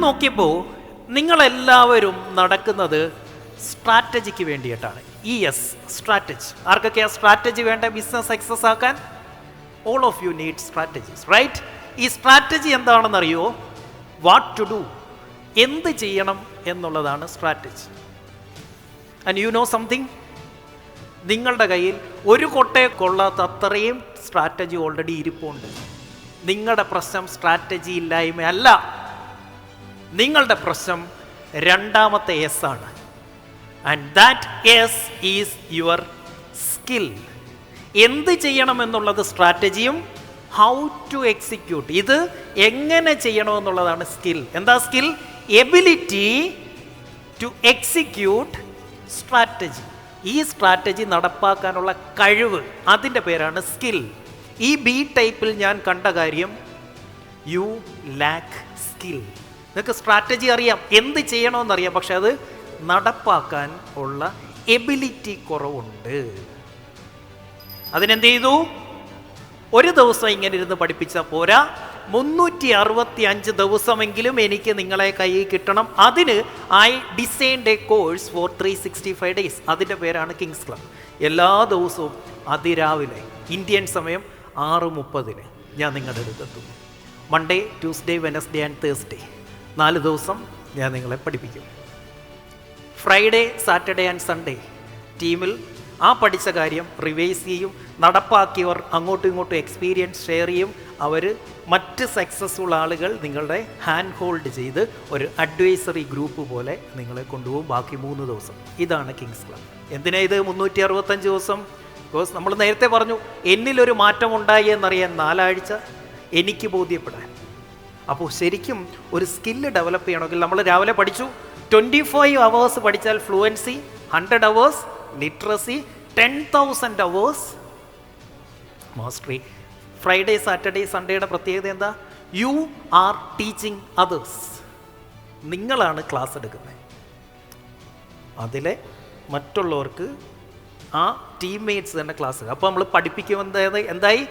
നോക്കിയപ്പോൾ നിങ്ങളെല്ലാവരും നടക്കുന്നത് സ്ട്രാറ്റജിക്ക് വേണ്ടിയിട്ടാണ്. സ്ട്രാറ്റജി. ആർക്കൊക്കെയാണ് സ്ട്രാറ്റജി വേണ്ട ബിസിനസ് സക്സസ് ആക്കാൻ? All of you need strategies, right? ഈ സ്ട്രാറ്റജി എന്താണെന്നറിയോ? വാട്ട് ടു ഡു, എന്ത് ചെയ്യണം എന്നുള്ളതാണ് strategy. And you know something, നിങ്ങളുടെ കയ്യിൽ ഒരു കൊട്ടയെ കൊള്ളാത്ത അത്രയും സ്ട്രാറ്റജി ഓൾറെഡി ഇരിപ്പുണ്ട്. നിങ്ങളുടെ പ്രശ്നം സ്ട്രാറ്റജി ഇല്ലായ്മയല്ല, നിങ്ങളുടെ പ്രശ്നം രണ്ടാമത്തെ എസ് ആണ്. And that S is your skill. എന്ത് ചെയ്യണമെന്നുള്ളത് സ്ട്രാറ്റജിയും ഹൗ ടു എക്സിക്യൂട്ട്, ഇത് എങ്ങനെ ചെയ്യണമെന്നുള്ളതാണ് സ്കിൽ. എന്താ skill? Ability to execute strategy. ഈ സ്ട്രാറ്റജി നടപ്പാക്കാനുള്ള കഴിവ്, അതിൻ്റെ പേരാണ് സ്കിൽ. ഈ ബി ടൈപ്പിൽ ഞാൻ കണ്ട കാര്യം, യു ലാക്ക് സ്കിൽ. നിങ്ങൾക്ക് സ്ട്രാറ്റജി അറിയാം, എന്ത് ചെയ്യണമെന്നറിയാം, പക്ഷെ അത് നടപ്പാക്കാൻ ഉള്ള എബിലിറ്റി കുറവുണ്ട്. അതിനെന്ത് ചെയ്തു? ഒരു ദിവസം ഇങ്ങനെ ഇരുന്ന് പഠിപ്പിച്ചാൽ പോരാ, 365 ദിവസമെങ്കിലും എനിക്ക് നിങ്ങളെ കയ്യിൽ കിട്ടണം. അതിന് I designed A course for 365 days. അതിൻ്റെ പേരാണ് കിങ്സ് ക്ലബ്. എല്ലാ ദിവസവും അതിരാവിലെ ഇന്ത്യൻ സമയം 6:30 ഞാൻ നിങ്ങളുടെ അടുത്തെത്തും. Monday, Tuesday, Wednesday and Thursday 4 ദിവസം ഞാൻ നിങ്ങളെ പഠിപ്പിക്കും. ഫ്രൈഡേ, സാറ്റർഡേ ആൻഡ് സൺഡേ ടീമിൽ ആ പഠിച്ച കാര്യം റിവൈസ് ചെയ്യും. നടപ്പാക്കിയവർ അങ്ങോട്ടും ഇങ്ങോട്ടും എക്സ്പീരിയൻസ് ഷെയർ ചെയ്യും. അവർ മറ്റ് സക്സസ്ഫുൾ ആളുകൾ നിങ്ങളുടെ ഹാൻഡ് ഹോൾഡ് ചെയ്ത് ഒരു അഡ്വൈസറി ഗ്രൂപ്പ് പോലെ നിങ്ങളെ കൊണ്ടുപോകും ബാക്കി 3 ദിവസം. ഇതാണ് കിങ്സ് ക്ലബ്. എന്തിനാ ഇത് 365 ദിവസം? ബിക്കോസ് നമ്മൾ നേരത്തെ പറഞ്ഞു, എന്നിലൊരു മാറ്റം ഉണ്ടായി എന്നറിയാൻ 4 ആഴ്ച, എനിക്ക് ബോധ്യപ്പെടാൻ. അപ്പോൾ ശരിക്കും ഒരു സ്കില്ല് ഡെവലപ്പ് ചെയ്യണമെങ്കിൽ നമ്മൾ രാവിലെ പഠിച്ചു, 25 hours പഠിച്ചാൽ fluency, 100 hours literacy, 10,000 hours mastery. Friday, Saturday, സൺഡേയുടെ പ്രത്യേകത എന്താ? You are teaching others. നിങ്ങളാണ് ക്ലാസ് എടുക്കുന്നത്. അതിലെ മറ്റുള്ളവർക്ക് ആ ടീംമേറ്റ്സ് തന്നെ ക്ലാസ്. അപ്പോൾ നമ്മൾ പഠിപ്പിക്കുന്നത് എന്തായി?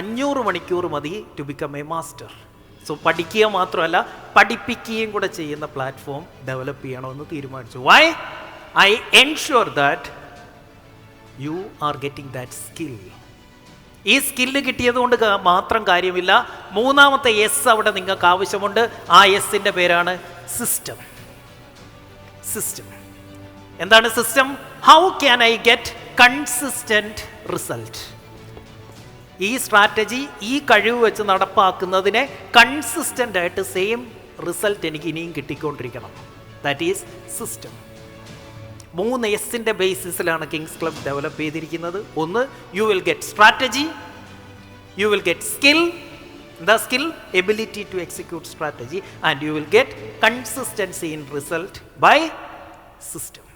500 മണിക്കൂർ മതി to become a master. So പഠിക്കുക മാത്രമല്ല, പഠിപ്പിക്കുകയും കൂടെ ചെയ്യുന്ന പ്ലാറ്റ്ഫോം ഡെവലപ്പ് ചെയ്യണമെന്ന് തീരുമാനിച്ചു. Why? I ensure that you are getting that skill. ഈ സ്കില്ല് കിട്ടിയത് കൊണ്ട് മാത്രം കാര്യമില്ല, മൂന്നാമത്തെ എസ് അവിടെ നിങ്ങൾക്ക് ആവശ്യമുണ്ട്. ആ എസിൻ്റെ പേരാണ് സിസ്റ്റം. സിസ്റ്റം എന്താണ് system? How can I get consistent result? ഈ സ്ട്രാറ്റജി, ഈ കഴിവ് വെച്ച് നടപ്പാക്കുന്നതിനെ കൺസിസ്റ്റൻ്റ് ആയിട്ട് സെയിം റിസൾട്ട് എനിക്ക് ഇനിയും കിട്ടിക്കൊണ്ടിരിക്കണം. That is system. 3 എസിൻ്റെ ബേസിസിലാണ് കിങ്സ് ക്ലബ് ഡെവലപ്പ് ചെയ്തിരിക്കുന്നത്. ഒന്ന്, you will get strategy, you will get skill. എന്താ skill? Ability to execute strategy. And you will get consistency in result by system.